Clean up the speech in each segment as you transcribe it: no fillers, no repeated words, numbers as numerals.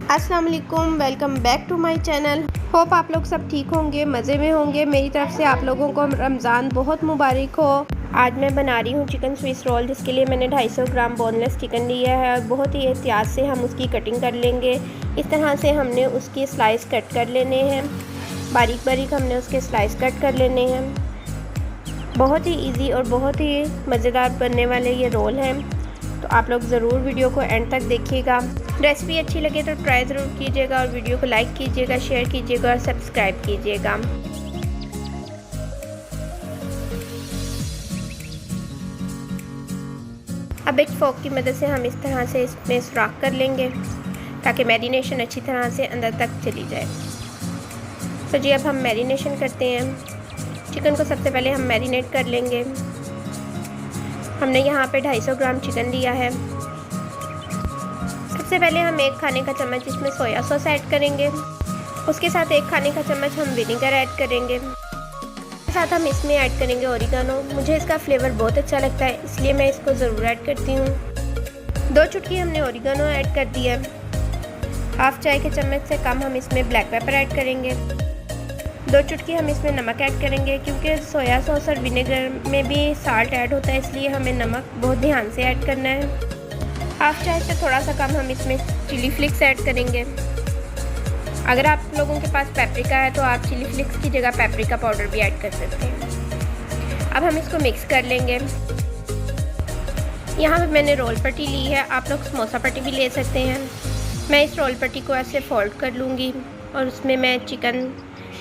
अस्सलाम वालेकुम, welcome back to my channel. Hope आप लोग सब ठीक होंगे, मज़े में होंगे। मेरी तरफ से आप लोगों को रमज़ान बहुत मुबारक हो। आज मैं बना रही हूँ चिकन स्विस रोल, जिसके लिए मैंने 250 ग्राम बोनलेस चिकन लिया है और बहुत ही एहतियात से हम उसकी कटिंग कर लेंगे। इस तरह से हमने उसकी स्लाइस कट कर लेने हैं, बारीक बारीक हमने उसके स्लाइस कट कर लेने हैं। बहुत ही इजी और बहुत ही मज़ेदार बनने वाले ये रोल हैं, तो आप लोग ज़रूर वीडियो को एंड तक देखिएगा। रेसिपी अच्छी लगे तो ट्राई ज़रूर कीजिएगा और वीडियो को लाइक कीजिएगा, शेयर कीजिएगा और सब्सक्राइब कीजिएगा। अब एक फोक की मदद से हम इस तरह से इसमें सुराख कर लेंगे ताकि मैरिनेशन अच्छी तरह से अंदर तक चली जाए। तो जी अब हम मैरिनेशन करते हैं। चिकन को सबसे पहले हम मैरिनेट कर लेंगे। हमने यहाँ पे 250 ग्राम चिकन लिया है। सबसे पहले हम 1 खाने का चम्मच इसमें सोया सॉस ऐड करेंगे। उसके साथ 1 खाने का चम्मच हम विनेगर ऐड करेंगे। उसके साथ हम इसमें ऐड करेंगे ओरिगानो। मुझे इसका फ्लेवर बहुत अच्छा लगता है, इसलिए मैं इसको ज़रूर ऐड करती हूँ। 2 चुटकी हमने ओरिगानो ऐड कर दिया। 1/2 चाय के चम्मच से कम हम इसमें ब्लैक पेपर ऐड करेंगे। 2 चुटकी हम इसमें नमक ऐड करेंगे, क्योंकि सोया सॉस और विनेगर में भी साल्ट ऐड होता है, इसलिए हमें नमक बहुत ध्यान से ऐड करना है। 1/2 चाय से थोड़ा सा कम हम इसमें चिली फ्लिक्स ऐड करेंगे। अगर आप लोगों के पास पेपरिका है तो आप चिली फ्लिक्स की जगह पेपरिका पाउडर भी ऐड कर सकते हैं। अब हम इसको मिक्स कर लेंगे। यहाँ पे मैंने रोल पट्टी ली है, आप लोग समोसा पट्टी भी ले सकते हैं। मैं इस रोल पट्टी को ऐसे फोल्ड कर लूँगी और उसमें मैं चिकन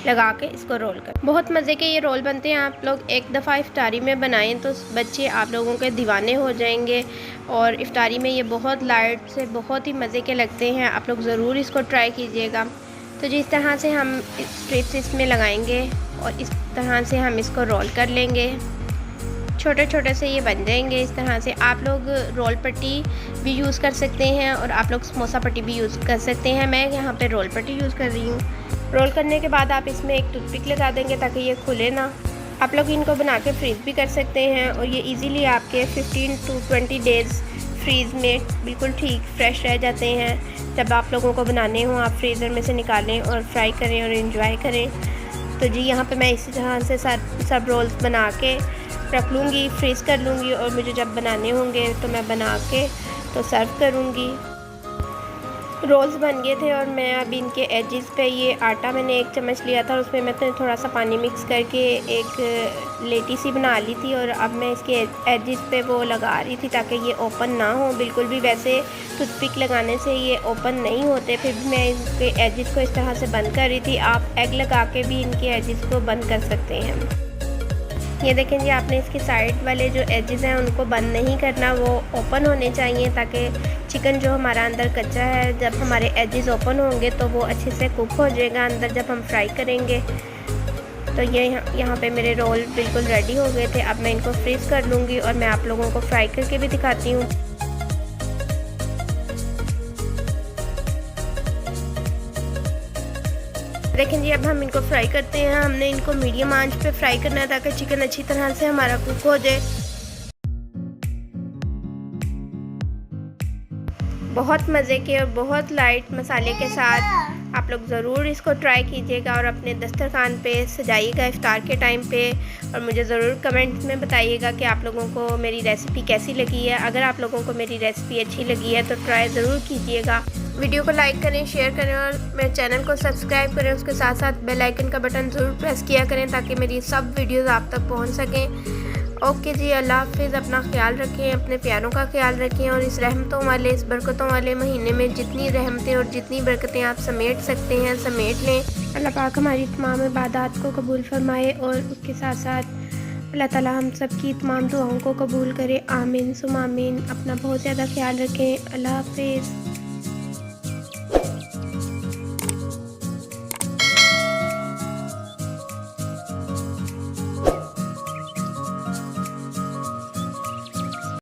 लगा के इसको रोल कर। बहुत मज़े के ये रोल बनते हैं। आप लोग एक दफ़ा इफ्तारी में बनाएं तो बच्चे आप लोगों के दीवाने हो जाएंगे, और इफ्तारी में ये बहुत लाइट से बहुत ही मज़े के लगते हैं। आप लोग ज़रूर इसको ट्राई कीजिएगा। तो जिस तरह से हम स्ट्रिप्स इसमें लगाएंगे और इस तरह से हम इसको रोल कर लेंगे, छोटे छोटे से ये बन जाएंगे। इस तरह से आप लोग रोल पट्टी भी यूज़ कर सकते हैं और आप लोग समोसा पट्टी भी यूज़ कर सकते हैं। मैं यहाँ पे रोल पट्टी यूज़ कर रही हूँ। रोल करने के बाद आप इसमें एक टूथपिक लगा देंगे ताकि ये खुले ना। आप लोग इनको बना के फ्रीज़ भी कर सकते हैं और ये इजीली आपके 15 to 20 डेज़ फ्रीज़ में बिल्कुल ठीक फ्रेश रह जाते हैं। जब आप लोगों को बनाने हों आप फ्रीज़र में से निकालें और फ्राई करें और एंजॉय करें। तो जी यहाँ पे मैं इसी तरह से सब रोल्स बना के रख लूँगी, फ्रीज़ कर लूँगी, और मुझे जब बनाने होंगे तो मैं बना के तो सर्व करूँगी। रोल्स बन गए थे और मैं अब इनके एजेस पे ये आटा मैंने 1 चम्मच लिया था और उसमें मैं थोड़ा सा पानी मिक्स करके एक लेटी सी बना ली थी, और अब मैं इसके एजेस पे वो लगा रही थी ताकि ये ओपन ना हो बिल्कुल भी। वैसे टूथपिक लगाने से ये ओपन नहीं होते, फिर भी मैं इनके एजेस को इस तरह से बंद कर रही थी। आप एग लगा के भी इनके एजेस को बंद कर सकते हैं। ये देखें जी, आपने इसके साइड वाले जो एजेस हैं उनको बंद नहीं करना, वो ओपन होने चाहिए ताकि चिकन जो हमारा अंदर कच्चा है, जब हमारे एजेस ओपन होंगे तो वो अच्छे से कुक हो जाएगा अंदर जब हम फ्राई करेंगे। तो ये यहाँ पे मेरे रोल बिल्कुल रेडी हो गए थे। अब मैं इनको फ्रीज़ कर लूँगी और मैं आप लोगों को फ्राई करके भी दिखाती हूँ। देखें जी, अब हम इनको फ्राई करते हैं। हमने इनको मीडियम आंच पे फ्राई करना है ताकि चिकन अच्छी तरह से हमारा कुक हो जाए। बहुत मज़े के और बहुत लाइट मसाले के साथ आप लोग ज़रूर इसको ट्राई कीजिएगा और अपने दस्तरखान पे सजाइएगा इफ्तार के टाइम पे। और मुझे ज़रूर कमेंट्स में बताइएगा कि आप लोगों को मेरी रेसिपी कैसी लगी है। अगर आप लोगों को मेरी रेसिपी अच्छी लगी है तो ट्राई ज़रूर कीजिएगा। वीडियो को लाइक करें, शेयर करें और मेरे चैनल को सब्सक्राइब करें। उसके साथ साथ बेल आइकन का बटन ज़रूर प्रेस किया करें ताकि मेरी सब वीडियोज़ आप तक पहुँच सकें। ओके जी, अल्लाह हाफिज़। अपना ख्याल रखें, अपने प्यारों का ख्याल रखें, और इस रहमतों वाले, इस बरकतों वाले महीने में जितनी रहमतें और जितनी बरकतें आप समेट सकते हैं समेट लें। अल्लाह पाक हमारी तमाम इबादत को कबूल फरमाए और उसके साथ साथ अल्लाह ताला हम सब की तमाम दुआओं को कबूल करे। आमीन सुम आमीन। अपना बहुत ज़्यादा ख्याल रखें। अल्लाह हाफिज़।